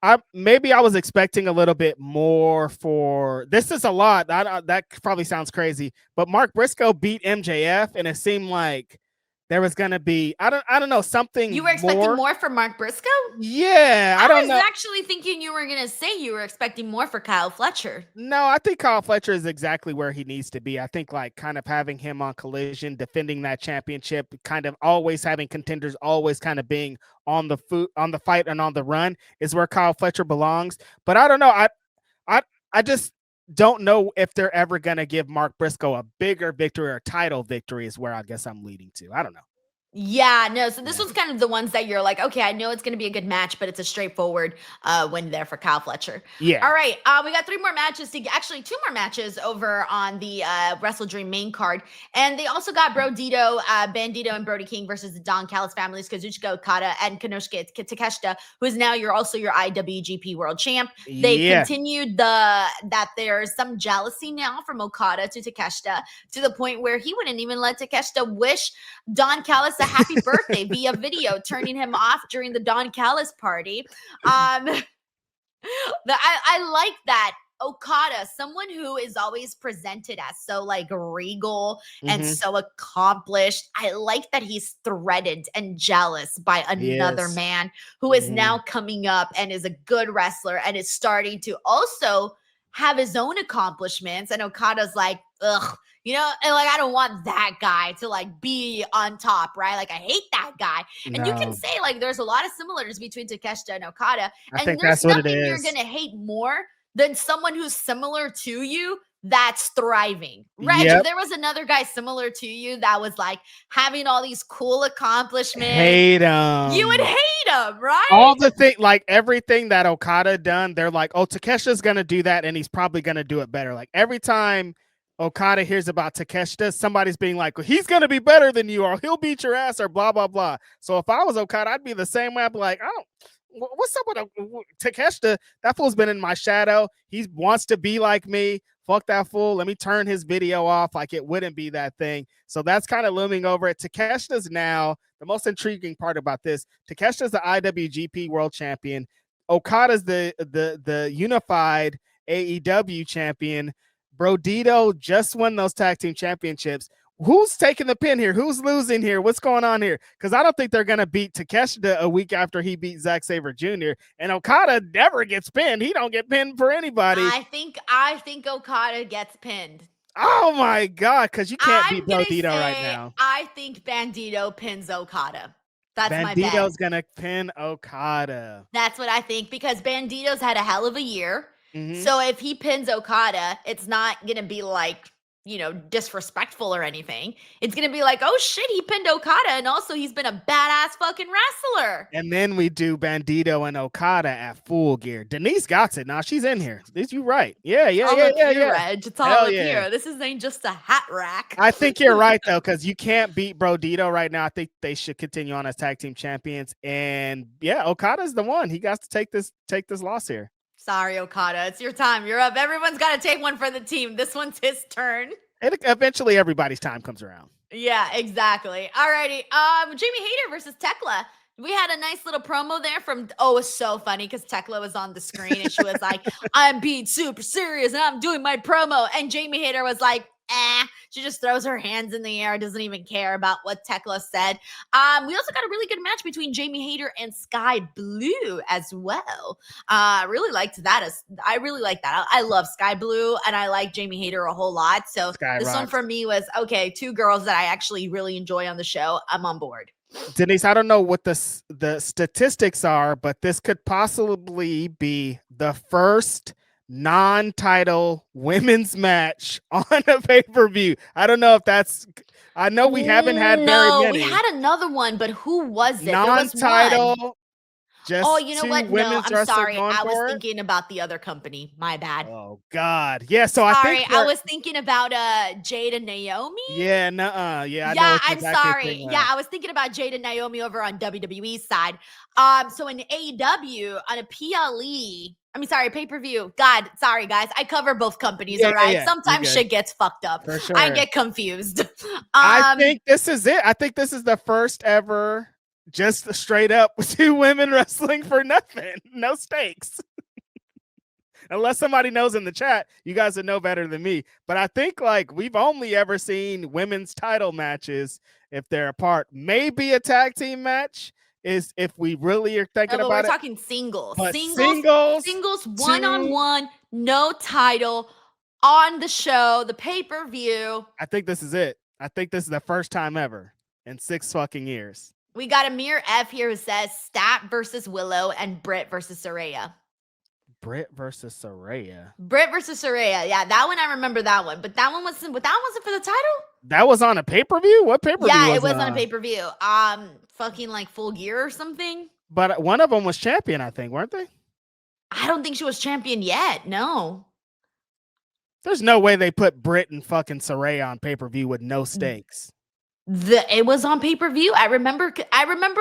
B: I was expecting a little bit more for this. Is a lot. That probably sounds crazy, but Mark Briscoe beat MJF, and it seemed like there was gonna be I don't know, something.
A: You were expecting more for Mark Briscoe?
B: Yeah, I don't know.
A: I was actually thinking you were gonna say you were expecting more for Kyle Fletcher.
B: No, I think Kyle Fletcher is exactly where he needs to be. I think, like, kind of having him on Collision, defending that championship, kind of always having contenders, always kind of being on the fight and on the run is where Kyle Fletcher belongs. But I don't know. I just don't know if they're ever gonna give Mark Briscoe a bigger victory, or title victory is where I guess I'm leading to. I don't know.
A: Yeah, no. So this was kind of the ones that you're like, okay, I know it's going to be a good match, but it's a straightforward win there for Kyle Fletcher.
B: Yeah.
A: All right. We got 3 more matches actually 2 more matches over on the Wrestledream main card. And they also got Bandito and Brody King versus the Don Callis families, Kazuchika Okada and Konosuke Takeshita, who is now your IWGP World Champ. They continued that there's some jealousy now from Okada to Takeshita, to the point where he wouldn't even let Takeshita wish Don Callis a happy birthday via video, turning him off during the Don Callis party. I like that. Okada, someone who is always presented as so like regal and so accomplished. I like that he's threatened and jealous by another man who is now coming up and is a good wrestler and is starting to also have his own accomplishments. And Okada's like, ugh, and like, I don't want that guy to like be on top, right? Like, I hate that guy. And you can say like, there's a lot of similarities between Takeshita and Okada.
B: I think
A: there's
B: that's what it
A: nothing
B: is.
A: You're going to hate more than someone who's similar to you, that's thriving. Reg, if
B: Yep.
A: there was another guy similar to you that was like having all these cool accomplishments,
B: Hate him.
A: you would hate him, right?
B: All the thing, like everything that Okada done, they're like, oh, Takeshita's gonna do that, and he's probably gonna do it better. Like every time Okada hears about Takeshita, somebody's being like, well, he's gonna be better than you, or he'll beat your ass, or blah blah blah. So if I was Okada, I'd be the same way. I'd be like, I don't. What's up with Takeshita? That fool's been in my shadow. He wants to be like me. Fuck that fool. Let me turn his video off. Like it wouldn't be that thing. So that's kind of looming over it. Takeshita's now the most intriguing part about this. Takeshita's the IWGP World Champion. Okada's the unified AEW champion. Brodito just won those tag team championships. Who's taking the pin here? Who's losing here? What's going on here? Because I don't think they're going to beat Takeshita a week after he beat Zack Sabre Jr. And Okada never gets pinned. He don't get pinned for anybody.
A: I think Okada gets pinned.
B: Oh my God, because you can't beat Brodito right now.
A: I think Bandito pins Okada. That's my bet.
B: Bandito's going to pin Okada.
A: That's what I think, because Bandito's had a hell of a year. Mm-hmm. So if he pins Okada, it's not going to be like, disrespectful or anything. It's going to be like, oh shit, he pinned Okada. And also he's been a badass fucking wrestler.
B: And then we do Bandito and Okada at Full Gear. Denise got it. Now she's in here. You're right. Yeah.
A: Reg. It's all up here. This ain't just a hat rack.
B: I think you're right though, because you can't beat Brodito right now. I think they should continue on as tag team champions. And yeah, Okada's the one. He got to take this loss here.
A: Sorry, Okada. It's your time. You're up. Everyone's got to take one for the team. This one's his turn.
B: And eventually everybody's time comes around.
A: Yeah, exactly. All righty. Jamie Hayter versus Tekla. We had a nice little promo there from, it was so funny because Tekla was on the screen and she was like, I'm being super serious and I'm doing my promo. And Jamie Hayter was like, she just throws her hands in the air, doesn't even care about what Tekla said. We also got a really good match between Jamie Hayter and Sky Blue as well. I really liked that. I love Sky Blue and I like Jamie Hayter a whole lot. So this one for me was, okay, two girls that I actually really enjoy on the show. I'm on board.
B: Denise, I don't know what the statistics are, but this could possibly be the first non-title women's match on a pay-per-view. I don't know if that's, I know we haven't had very many.
A: We had another one, but who was it?
B: Non-title.
A: Just you know what? No, I'm sorry. I was thinking about the other company. My bad.
B: Oh God. Yeah. So
A: I was thinking about Jade and Naomi.
B: Yeah. Yeah.
A: I'm sorry. Yeah, I was thinking about Jade and Naomi over on WWE's side. So in AEW on a PLE. Pay-per-view. God, sorry guys. I cover both companies. All right. Sometimes shit gets fucked up. For sure. I get confused.
B: I think this is it. I think this is the first ever. Just straight up two women wrestling for nothing. No stakes. Unless somebody knows in the chat, you guys would know better than me. But I think we've only ever seen women's title matches if they're apart. Maybe a tag team match is if we really are thinking about it.
A: We're talking singles.
B: But
A: singles, one-on-one, no title, on the show, the pay-per-view.
B: I think this is it. I think this is the first time ever in 6 fucking years.
A: We got Amir F here who says Stat versus Willow and Britt versus Saraya.
B: Britt versus Saraya.
A: Yeah, that one I remember that one, but that one wasn't for the title.
B: That was on a pay-per-view. What pay-per-view?
A: Yeah, it was on a pay-per-view. Fucking Full Gear or something.
B: But one of them was champion, I think, weren't they?
A: I don't think she was champion yet. No.
B: There's no way they put Britt and fucking Saraya on pay-per-view with no stakes.
A: It was on pay-per-view. I remember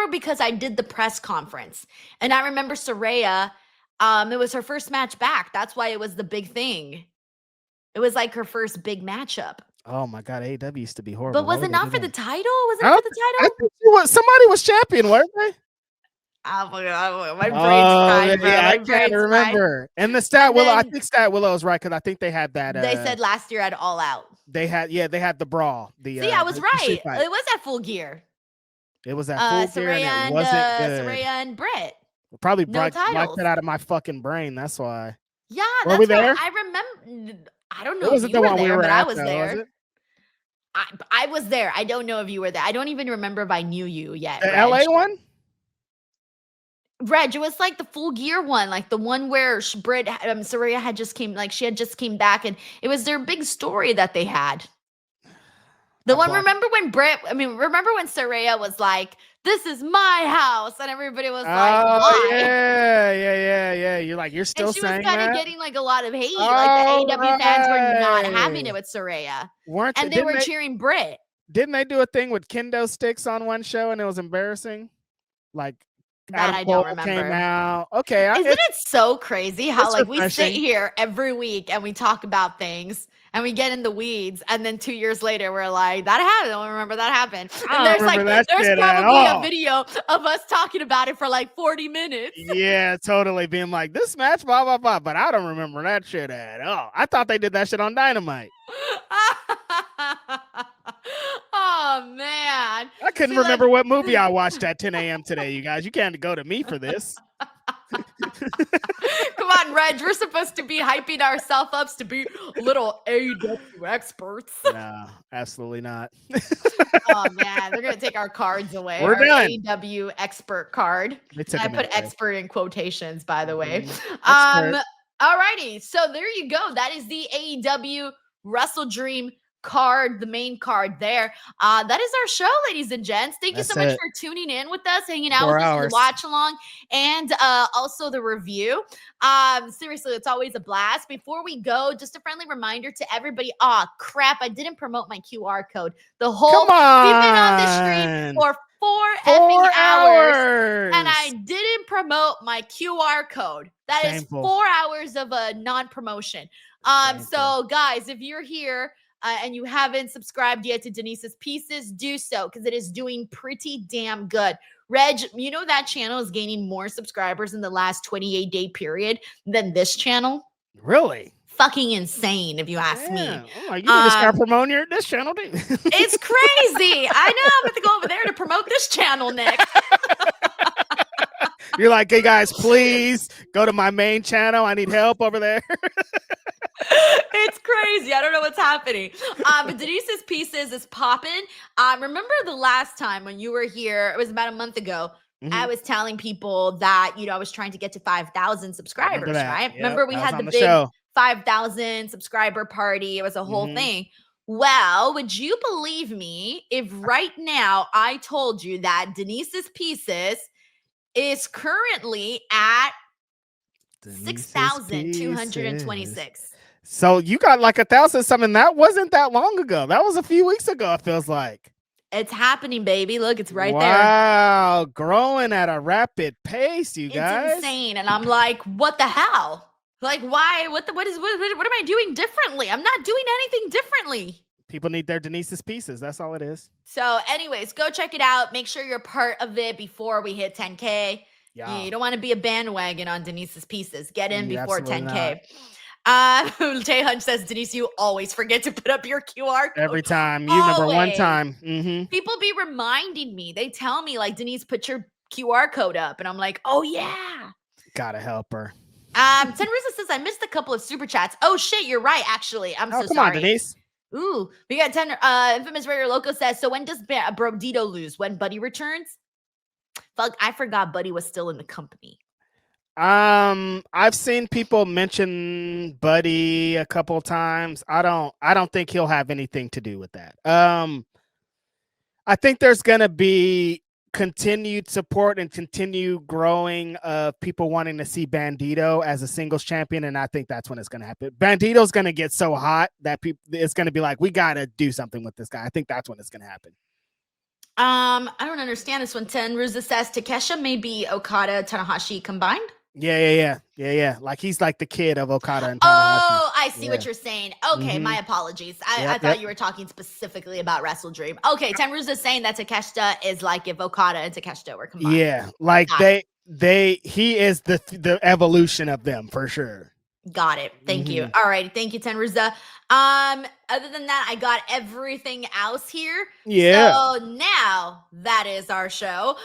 A: because I did the press conference and I remember Saraya, it was her first match back. That's why it was the big thing. It was her first big matchup.
B: Oh my God, AEW used to be horrible.
A: But was it not for the title? Was it for the title?
B: I think somebody was champion, weren't they?
A: Oh my God, my brain's fried, bro.
B: Yeah, I can't remember. And the Stat Willow, I think Stat Willow is right because I think they had that.
A: They said last year at All Out.
B: They had the brawl. See,
A: I was right. It was at Full Gear.
B: It was at Full Gear, and it wasn't good.
A: Saraya and Britt.
B: Probably wiped it out of my fucking brain. That's why.
A: Yeah,
B: were we there?
A: I remember. I don't know.
B: It wasn't the one we were at,
A: I was
B: though,
A: there.
B: was it?
A: I was there. I don't know if you were there. I don't even remember if I knew you yet.
B: The LA one?
A: Reg, it was like the Full Gear one, like the one where Saraya had just came, like she had just came back, and it was their big story that they had. The one, remember when Saraya was like, "This is my house," and everybody was like, "Why?"
B: Yeah. You're still
A: And she was
B: saying
A: kind of
B: that?
A: getting like a lot of hate. Like the
B: Oh,
A: AEW fans were not having
B: right.
A: it with Saraya,
B: Weren't they,
A: and they were cheering Britt.
B: didn't they do a thing with kendo sticks on one show and it was embarrassing? Like
A: That
B: Adam
A: I don't
B: Cole came
A: remember.
B: out. Okay,
A: Isn't it so crazy how
B: it's
A: like we sit
B: refreshing.
A: here every week and we talk about things and we get in the weeds, and then 2 years later we're like, that happened. I don't remember that happened. And
B: I don't remember that
A: there's
B: shit at
A: probably a
B: all.
A: video of us talking about it for like 40 minutes.
B: Yeah, totally being like, this match, blah, blah, blah. But I don't remember that shit at all. I thought they did that shit on Dynamite.
A: Oh man.
B: I couldn't
A: See,
B: remember what movie I watched at 10 a.m. today, you guys. You can't go to me for this.
A: Come on, Reg. We're supposed to be hyping ourselves up to be little AEW experts.
B: No, absolutely not.
A: Oh man, they're gonna take our cards away.
B: We're
A: our
B: done.
A: AEW expert card.
B: They took
A: I
B: them
A: put
B: anyway.
A: expert in quotations, by the way.
B: Expert.
A: Alrighty. So there you go. That is the AEW Wrestledream card, the main card there. That is our show, ladies and gents. Thank you so much for tuning in with us, hanging out
B: 4
A: with us,
B: hours.
A: the watch along, and also the review. Seriously, it's always a blast. Before we go, just a friendly reminder to everybody. Crap, I didn't promote my QR code. The whole
B: Come on.
A: we've been on this stream for 4 effing hours, and I didn't promote my QR code. That
B: Shameful.
A: is 4 hours of a non-promotion. So guys, if you're here and you haven't subscribed yet to Denise's Pieces, do so, because it is doing pretty damn good. Reg, you know that channel is gaining more subscribers in the last 28-day period than this channel?
B: Really?
A: Fucking insane, if you ask me.
B: Oh, you need to start promoting this channel, too.
A: It's crazy. I know. I'm going to go over there to promote this channel next.
B: You're like, hey, guys, please go to my main channel. I need help over there.
A: It's crazy. I don't know what's happening. But Denise's Pieces is popping. Remember the last time when you were here, it was about a month ago, I was telling people that, I was trying to get to 5,000 subscribers, right?
B: Yep,
A: remember we had the big 5,000 subscriber party. It was a whole thing. Well, would you believe me if right now I told you that Denise's Pieces is currently at 6,226.
B: So you got like 1,000 something. That wasn't that long ago. That was a few weeks ago, it feels like.
A: It's happening, baby. Look, it's right
B: there.
A: Wow,
B: growing at a rapid pace, you guys.
A: It's insane. And I'm like, what the hell? Like, why? What am I doing differently? I'm not doing anything differently.
B: People need their Denise's Pieces. That's all it is.
A: So anyways, go check it out. Make sure you're part of it before we hit 10K.
B: Yeah.
A: You don't want to be a bandwagon on Denise's Pieces. Get in before 10K. Jay Hunch says, Denise, you always forget to put up your QR code.
B: Every time. You remember one time.
A: People be reminding me. They tell me, like, Denise, put your QR code up. And I'm like, oh, yeah.
B: Gotta help her.
A: Tenrisa says, I missed a couple of super chats. Oh, shit. You're right, actually. I'm so sorry.
B: Come on, Denise.
A: Ooh, we got Infamous Raider Loco says, so when does Brodito lose? When Buddy returns? Fuck, I forgot Buddy was still in the company.
B: I've seen people mention Buddy a couple times. I don't think he'll have anything to do with that. I think there's gonna be continued support and continue growing of people wanting to see Bandito as a singles champion, and I think that's when it's gonna happen. Bandito's gonna get so hot that it's gonna be like, we gotta do something with this guy. I think that's when it's gonna happen.
A: I don't understand this one. Tenruza says Takesha may be Okada Tanahashi combined.
B: Yeah. Like he's like the kid of Okada and Tanahashi.
A: Oh, I see what you're saying. Okay, my apologies. I thought you were talking specifically about Wrestledream. Okay, Tenruza is saying that Takeshita is like if Okada and Takeshita were combined.
B: Yeah, like he is the evolution of them for sure.
A: Got it. Thank you. All right. Thank you, Tenruza. Other than that, I got everything else here.
B: Yeah.
A: So now that is our show.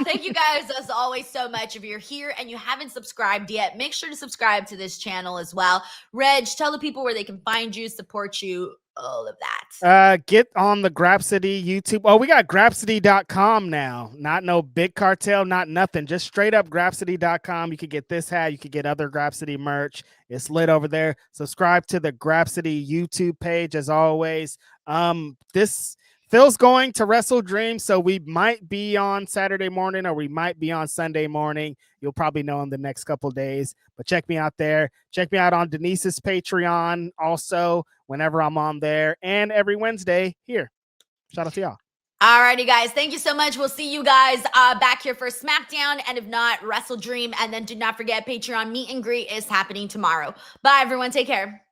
A: Thank you guys as always so much. If you're here and you haven't subscribed yet, make sure to subscribe to this channel as well. Reg, tell the people where they can find you, support you, all of that?
B: Get on the Grapsody YouTube. Oh, we got Grapsody.com now. Not no big cartel, not nothing. Just straight up Grapsody.com. You could get this hat. You could get other Grapsody merch. It's lit over there. Subscribe to the Grapsody YouTube page as always. This Phil's going to Wrestledream, so we might be on Saturday morning or we might be on Sunday morning. You'll probably know in the next couple days, but check me out there. Check me out on Denise's Patreon also whenever I'm on there, and every Wednesday here. Shout out to y'all.
A: Alrighty, guys. Thank you so much. We'll see you guys back here for SmackDown, and if not, Wrestledream. And then do not forget, Patreon meet and greet is happening tomorrow. Bye, everyone. Take care.